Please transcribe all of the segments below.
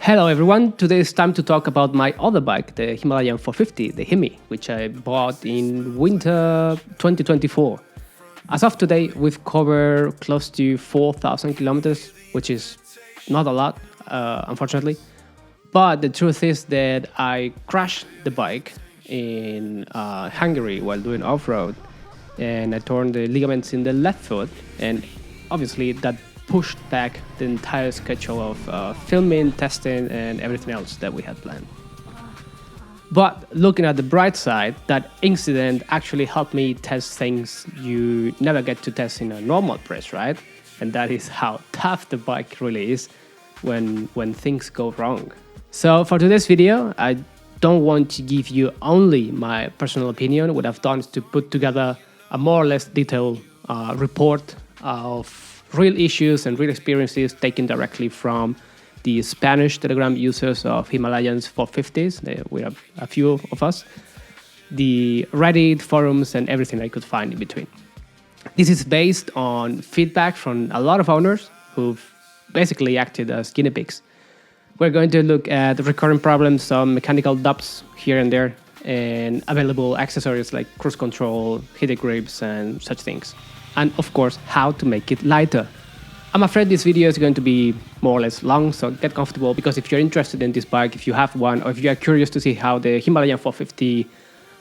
Hello everyone, today it's time to talk about my other bike, the Himalayan 450, the Himi, which I bought in winter 2024. As of today, we've covered close to 4,000 kilometers, which is not a lot, unfortunately. But the truth is that I crashed the bike in Hungary while doing off-road, and I torn the ligaments in the left foot, and obviously that pushed back the entire schedule of filming, testing, and everything else that we had planned. But looking at the bright side, that incident actually helped me test things you never get to test in a normal press ride, and that is how tough the bike really is when things go wrong. So for today's video, I don't want to give you only my personal opinion. What I've done is to put together a more or less detailed report of real issues and real experiences taken directly from the Spanish Telegram users of Himalayans 450s. We have a few of us. The Reddit, forums, and everything I could find in between. This is based on feedback from a lot of owners who've basically acted as guinea pigs. We're going to look at recurring problems, some mechanical dubs here and there, and available accessories like cruise control, heated grips, and such things. And of course, how to make it lighter. I'm afraid this video is going to be more or less long, so get comfortable, because if you're interested in this bike, if you have one, or if you are curious to see how the Himalayan 450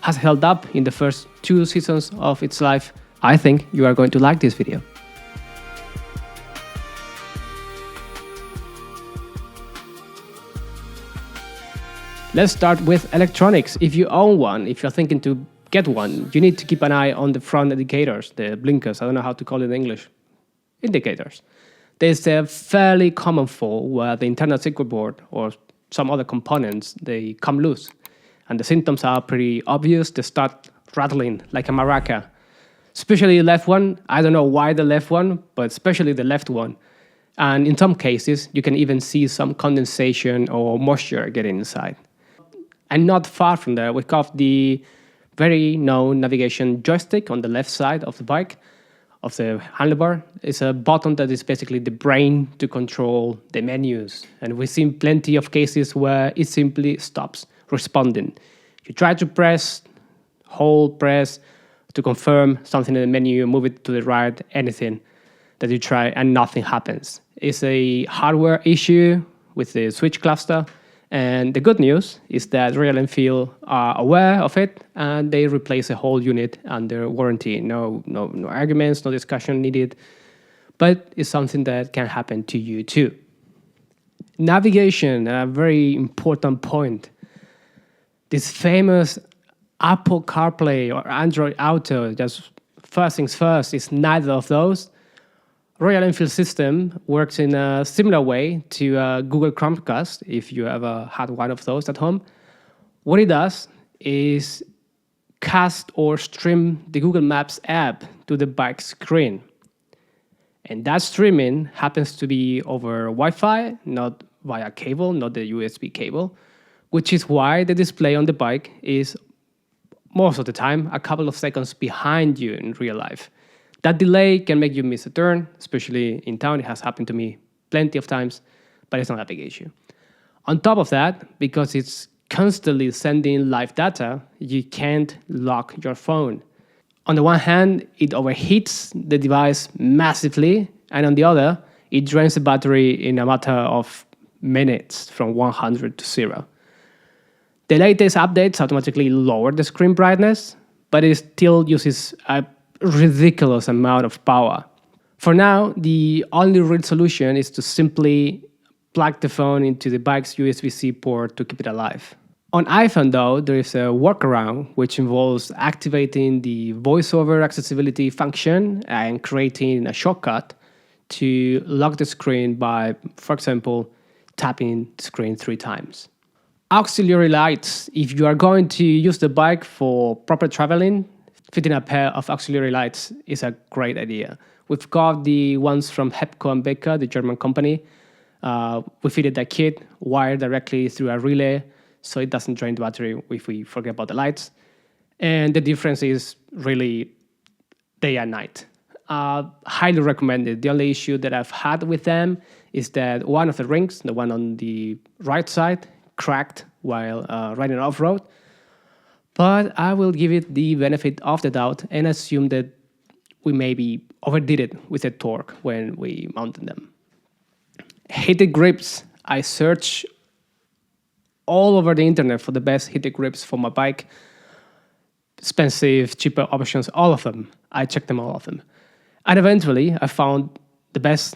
has held up in the first 2 seasons of its life, I think you are going to like this video. Let's start with electronics. If you own one, if you're thinking to get one, you need to keep an eye on the front indicators, the blinkers. I don't know how to call it in English. Indicators. There's a fairly common fault where the internal circuit board or some other components, they come loose. And the symptoms are pretty obvious. They start rattling like a maraca. Especially the left one. I don't know why the left one, but especially the left one. And in some cases, you can even see some condensation or moisture getting inside. And not far from there, we've got the very known navigation joystick on the left side of the bike, of the handlebar. It's a button that is basically the brain to control the menus. And we've seen plenty of cases where it simply stops responding. You try to press, hold, press to confirm something in the menu, move it to the right, anything that you try, and nothing happens. It's a hardware issue with the switch cluster. And the good news is that Royal Enfield are aware of it, and they replace the whole unit under warranty. No arguments, no discussion needed, but it's something that can happen to you too. Navigation, a very important point. This famous Apple CarPlay or Android Auto, just first things first, is neither of those. Royal Enfield system works in a similar way to Google Chromecast, if you ever had one of those at home. What it does is cast or stream the Google Maps app to the bike screen. And that streaming happens to be over Wi-Fi, not via cable, not the USB cable, which is why the display on the bike is most of the time a couple of seconds behind you in real life. That delay can make you miss a turn, especially in town. It has happened to me plenty of times, but it's not a big issue. On top of that, because it's constantly sending live data, you can't lock your phone. On the one hand, it overheats the device massively, and on the other, it drains the battery in a matter of minutes from 100 to 0. The latest updates automatically lower the screen brightness, but it still uses a ridiculous amount of power. For now, the only real solution is to simply plug the phone into the bike's USB-C port to keep it alive. On iPhone, though, there is a workaround which involves activating the voice-over accessibility function and creating a shortcut to lock the screen by, for example, tapping the screen 3 times. Auxiliary lights. If you are going to use the bike for proper traveling, fitting a pair of auxiliary lights is a great idea. We've got the ones from Hepco and Becker, the German company. We fitted that kit, wired directly through a relay, so it doesn't drain the battery if we forget about the lights. And the difference is really day and night. highly recommended. The only issue that I've had with them is that one of the rings, the one on the right side, cracked while riding off-road. But I will give it the benefit of the doubt and assume that we maybe overdid it with the torque when we mounted them. Heated grips. I searched all over the internet for the best heated grips for my bike. Expensive, cheaper options, all of them. I checked them, all of them. And eventually I found the best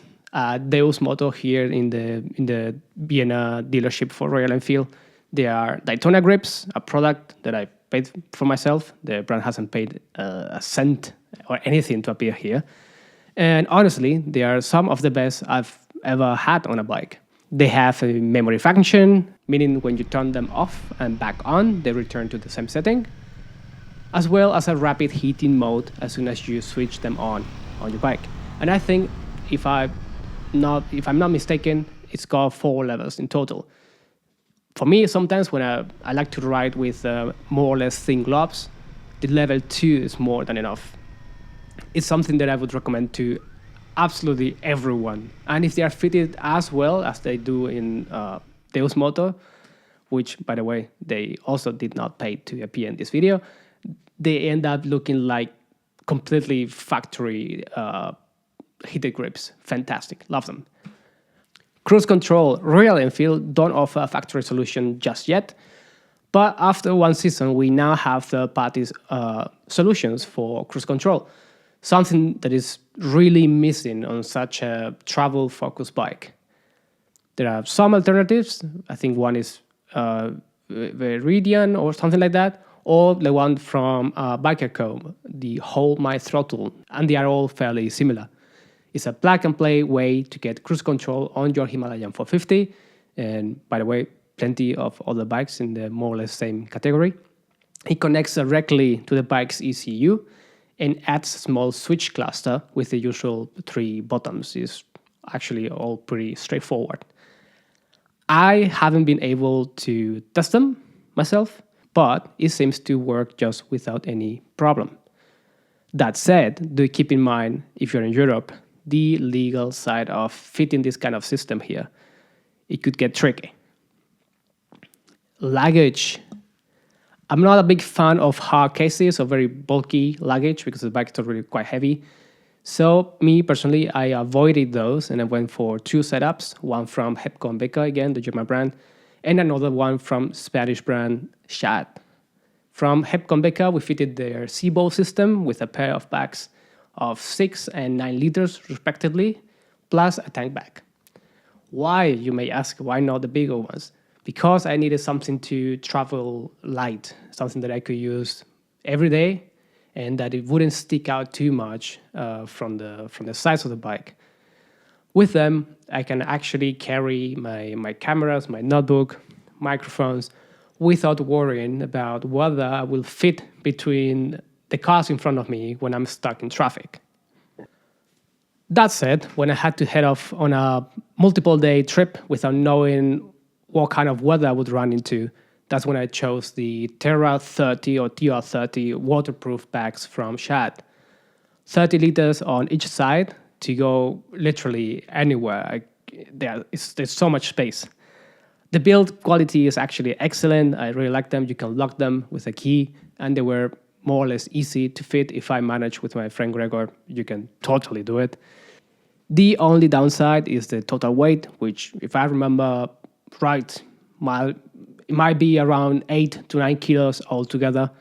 Deus Moto here in the Vienna dealership for Royal Enfield. They are Daytona grips, a product that I paid for myself. The brand hasn't paid a cent or anything to appear here. And honestly, they are some of the best I've ever had on a bike. They have a memory function, meaning when you turn them off and back on, they return to the same setting, as well as a rapid heating mode as soon as you switch them on your bike. And I think if I'm not mistaken, it's got 4 levels in total. For me, sometimes when I like to ride with more or less thin gloves, the level 2 is more than enough. It's something that I would recommend to absolutely everyone. And if they are fitted as well as they do in Deus Moto, which, by the way, they also did not pay to appear in this video, they end up looking like completely factory heated grips. Fantastic. Love them. Cruise control. Royal Enfield don't offer a factory solution just yet, but after 1 season, we now have third-party solutions for cruise control, something that is really missing on such a travel-focused bike. There are some alternatives. I think one is Veridian or something like that, or the one from Bikerco, the Hold My Throttle, and they are all fairly similar. It's a plug-and-play way to get cruise control on your Himalayan 450, and by the way, plenty of other bikes in the more or less same category. It connects directly to the bike's ECU and adds a small switch cluster with the usual 3 buttons. It's actually all pretty straightforward. I haven't been able to test them myself, but it seems to work just without any problem. That said, do keep in mind, if you're in Europe, the legal side of fitting this kind of system here. It could get tricky. Luggage. I'm not a big fan of hard cases or very bulky luggage because the bike is already quite heavy. So me personally, I avoided those and I went for 2 setups, one from Hepco & Becker, again, the German brand, and another one from Spanish brand CEAT. From Hepco & Becker, we fitted their Seabowl system with a pair of bags of 6 and 9 liters respectively, plus a tank bag. Why, you may ask, why not the bigger ones? Because I needed something to travel light, something that I could use every day and that it wouldn't stick out too much from the size of the bike. With them, I can actually carry my cameras, my notebook, microphones, without worrying about whether I will fit between the cars in front of me when I'm stuck in traffic. That said, when I had to head off on a multiple-day trip without knowing what kind of weather I would run into, that's when I chose the Terra 30 or TR30 waterproof bags from CEAT. 30 liters on each side to go literally anywhere. There's so much space. The build quality is actually excellent. I really like them. You can lock them with a key, and they were more or less easy to fit. If I manage with my friend Gregor, you can totally do it. The only downside is the total weight, which, if I remember right, it might be around 8 to 9 kilos altogether,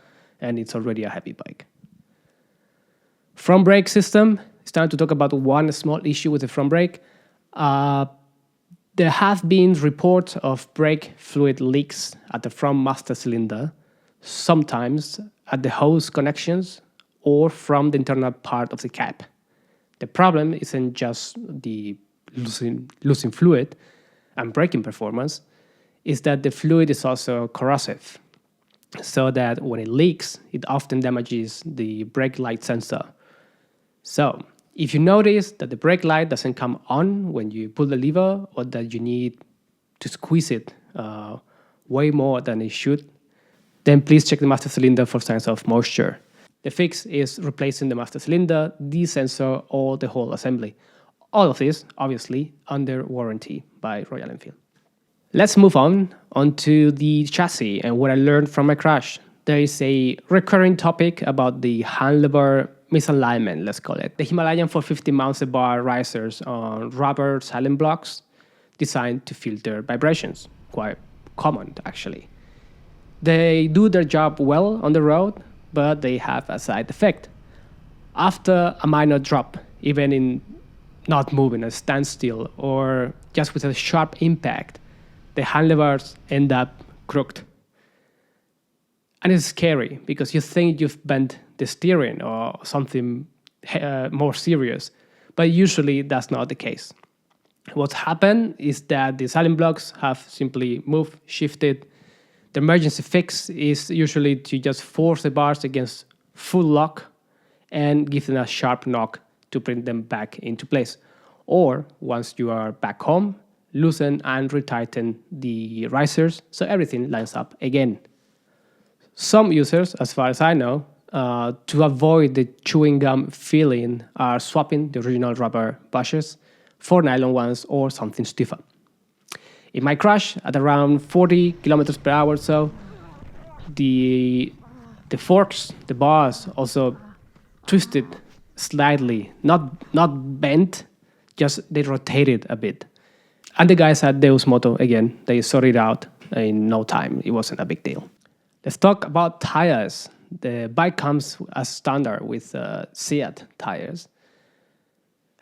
and it's already a heavy bike. Front brake system. It's time to talk about one small issue with the front brake. There have been reports of brake fluid leaks at the front master cylinder, sometimes at the hose connections or from the internal part of the cap. The problem isn't just the losing fluid and braking performance, is that the fluid is also corrosive, so that when it leaks, it often damages the brake light sensor. So, if you notice that the brake light doesn't come on when you pull the lever, or that you need to squeeze it way more than it should, then please check the master cylinder for signs of moisture. The fix is replacing the master cylinder, the sensor, or the whole assembly. All of this, obviously, under warranty by Royal Enfield. Let's move on onto the chassis and what I learned from my crash. There is a recurring topic about the handlebar misalignment, let's call it. The Himalayan 450 mounts a bar risers on rubber silent blocks designed to filter vibrations. Quite common, actually. They do their job well on the road, but they have a side effect. After a minor drop, even in not moving, a standstill, or just with a sharp impact, the handlebars end up crooked. And it's scary because you think you've bent the steering or something more serious, but usually that's not the case. What's happened is that the silent blocks have simply moved, shifted. The emergency fix is usually to just force the bars against full lock and give them a sharp knock to bring them back into place. Or once you are back home, loosen and retighten the risers so everything lines up again. Some users, as far as I know, to avoid the chewing gum feeling, are swapping the original rubber bushes for nylon ones or something stiffer. In my crash, at around 40 kilometers per hour or so, the forks, the bars, also twisted slightly, not bent, just they rotated a bit. And the guys at Deus Moto, again, they sorted it out in no time. It wasn't a big deal. Let's talk about tires. The bike comes as standard with CEAT tires.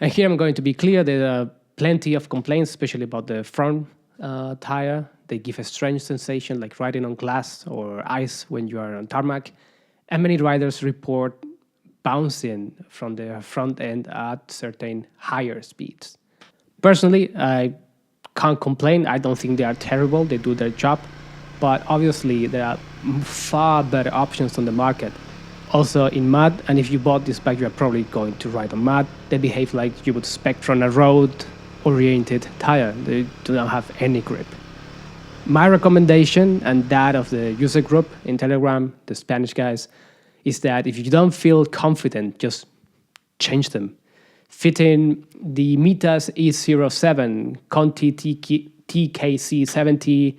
And here I'm going to be clear, there are plenty of complaints, especially about the front tire. They give a strange sensation like riding on glass or ice when you are on tarmac. And many riders report bouncing from the front end at certain higher speeds. Personally, I can't complain. I don't think they are terrible. They do their job. But obviously, there are far better options on the market. Also in mud, and if you bought this bike, you're probably going to ride on mud. They behave like you would expect from a road-oriented tire. They do not have any grip. My recommendation, and that of the user group in Telegram, the Spanish guys, is that if you don't feel confident, just change them. Fitting the Mitas E07, Conti TKC70,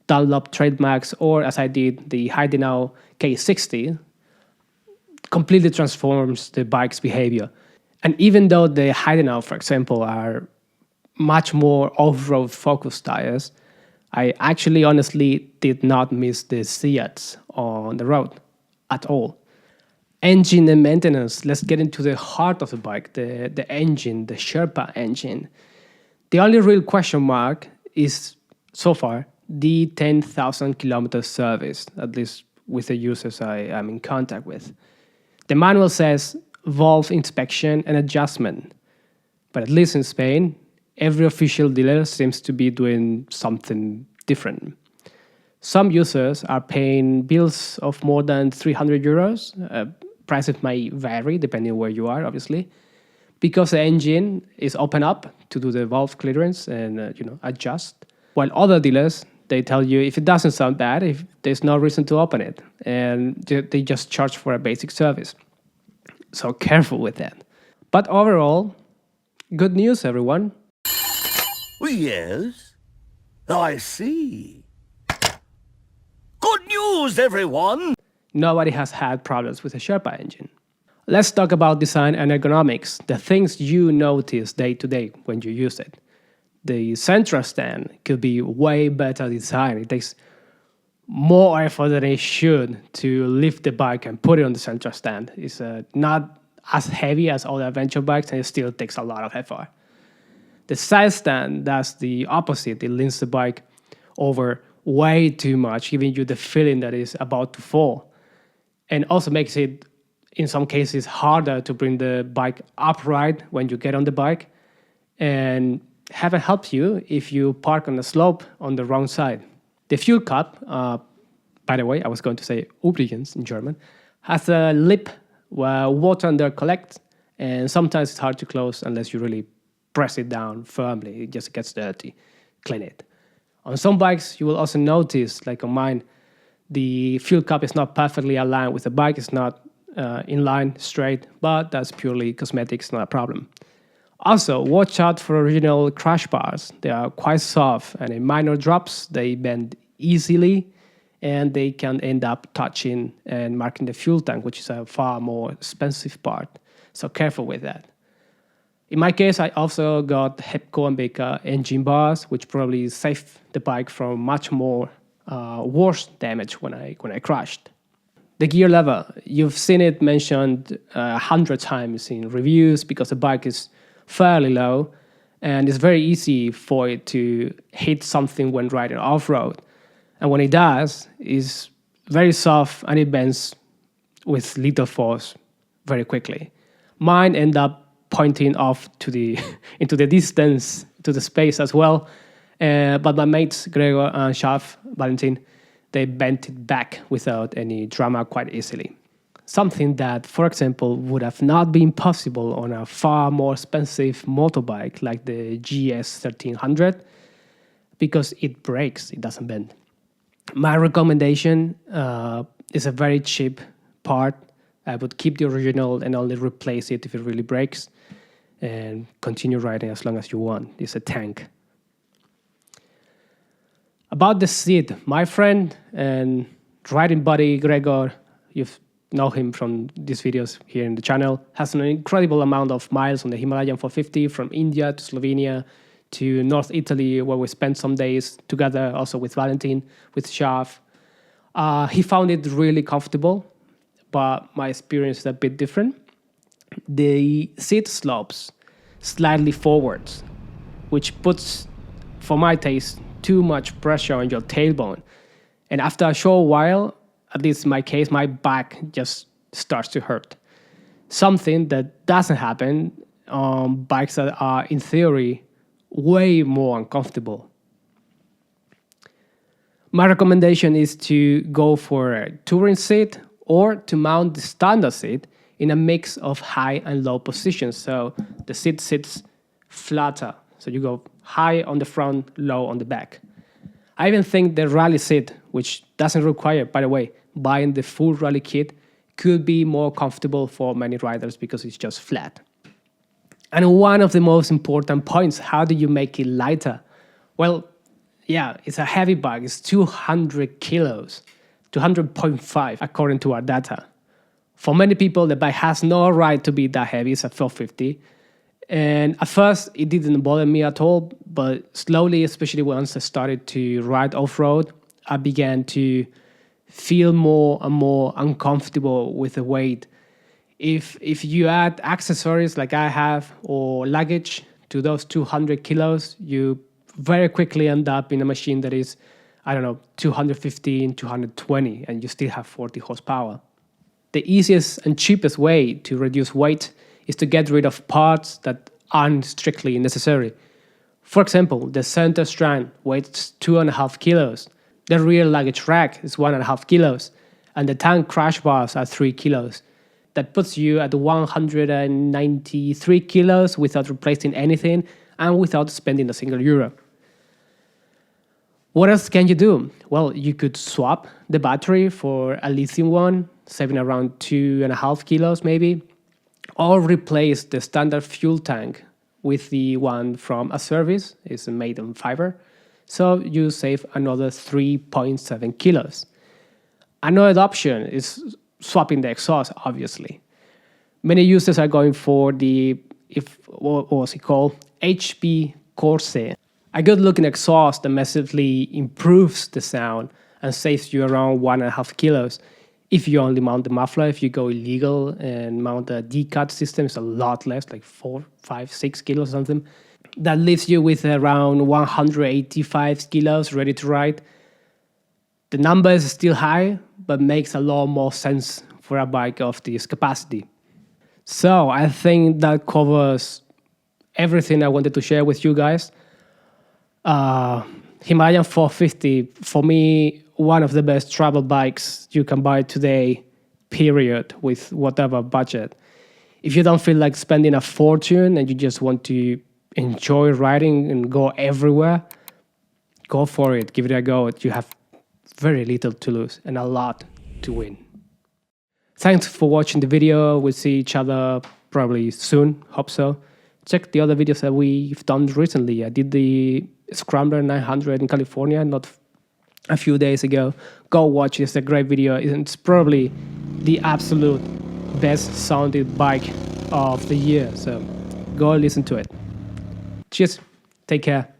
Dunlop Trademarks, or as I did, the Heidenau K60, completely transforms the bike's behavior. And even though the Heidenau, for example, are much more off-road focused tires, I actually honestly did not miss the CEATs on the road at all. Engine and maintenance, let's get into the heart of the bike, the engine, the Sherpa engine. The only real question mark is, so far, the 10,000 kilometer service, at least with the users I am in contact with. The manual says valve inspection and adjustment, but at least in Spain, every official dealer seems to be doing something different. Some users are paying bills of more than 300 euros. Prices may vary depending on where you are, obviously, because the engine is open up to do the valve clearance and adjust. While other dealers, they tell you if it doesn't sound bad, if there's no reason to open it, and they just charge for a basic service. So careful with that. But overall, good news, everyone. Yes, I see. Good news, everyone! Nobody has had problems with a Sherpa engine. Let's talk about design and ergonomics, the things you notice day to day when you use it. The central stand could be way better designed. It takes more effort than it should to lift the bike and put it on the central stand. It's not as heavy as other adventure bikes, and it still takes a lot of effort. The side stand does the opposite. It leans the bike over way too much, giving you the feeling that it's about to fall. And also makes it, in some cases, harder to bring the bike upright when you get on the bike. And heaven helps you if you park on the slope on the wrong side. The fuel cup, by the way, I was going to say Übrigens in German, has a lip where water under collects, and sometimes it's hard to close unless you really press it down firmly. It just gets dirty. Clean it. On some bikes, you will also notice, like on mine, the fuel cup is not perfectly aligned with the bike. It's not in line, straight, but that's purely cosmetics, not a problem. Also, watch out for original crash bars. They are quite soft, and in minor drops, they bend easily, and they can end up touching and marking the fuel tank, which is a far more expensive part. So careful with that. In my case, I also got Hepco and Baker engine bars, which probably saved the bike from much more worse damage when I crashed. The gear lever, you've seen it mentioned 100 times in reviews because the bike is fairly low and it's very easy for it to hit something when riding off-road. And when it does, it's very soft and it bends with little force very quickly. Mine end up pointing off to the into the distance, to the space as well. But my mates, Gregor and Shaf, Valentin, they bent it back without any drama quite easily. Something that, for example, would have not been possible on a far more expensive motorbike like the GS 1300 because it breaks, it doesn't bend. My recommendation is a very cheap part. I would keep the original and only replace it if it really breaks and continue riding as long as you want. It's a tank. About the seat, my friend and riding buddy Gregor, you've know him from these videos here in the channel, has an incredible amount of miles on the Himalayan 450 from India to Slovenia to North Italy, where we spent some days together, also with Valentin, with Shaf. He found it really comfortable, but my experience is a bit different. The seat slopes slightly forwards, which puts, for my taste, too much pressure on your tailbone. And after a short while, at least in my case, my back just starts to hurt. Something that doesn't happen on bikes that are, in theory, way more uncomfortable. My recommendation is to go for a touring seat or to mount the standard seat in a mix of high and low positions. So the seat sits flatter. So you go high on the front, low on the back. I even think the rally seat, which doesn't require, by the way, buying the full rally kit, could be more comfortable for many riders because it's just flat. And one of the most important points, how do you make it lighter? Well, yeah, it's a heavy bike. It's 200 kilos, 200.5 according to our data. For many people, the bike has no right to be that heavy. It's a 450. And at first, it didn't bother me at all. But slowly, especially once I started to ride off-road, I began to feel more and more uncomfortable with the weight. If you add accessories like I have or luggage to those 200 kilos, you very quickly end up in a machine that is, 215, 220, and you still have 40 horsepower. The easiest and cheapest way to reduce weight is to get rid of parts that aren't strictly necessary. For example, the center strand weighs 2.5 kilos, the rear luggage rack is 1.5 kilos, and the tank crash bars are 3 kilos. That puts you at 193 kilos without replacing anything and without spending a single euro. What else can you do? Well, you could swap the battery for a lithium one, saving around 2.5 kilos maybe, or replace the standard fuel tank with the one from a service. It's made of fiber, so you save another 3.7 kilos. Another option is swapping the exhaust, obviously. Many users are going for the, what was it called? HP Corsair. A good-looking exhaust that massively improves the sound and saves you around 1.5 kilos. If you only mount the muffler, if you go illegal and mount the D-cut system, it's a lot less, like 4, 5, 6 kilos or something. That leaves you with around 185 kilos ready to ride. The number is still high, but makes a lot more sense for a bike of this capacity. So I think that covers everything I wanted to share with you guys. Himalayan 450, for me, one of the best travel bikes you can buy today, period, with whatever budget. If you don't feel like spending a fortune and you just want to enjoy riding and go everywhere, go for it, give it a go. You have very little to lose and a lot to win. Thanks for watching the video. We'll see each other probably soon. Hope so. Check the other videos that we've done recently. I did the Scrambler 900 in California not a few days ago. Go watch it. It's a great video. It's probably the absolute best sounded bike of the year. So go listen to it. Cheers. Take care.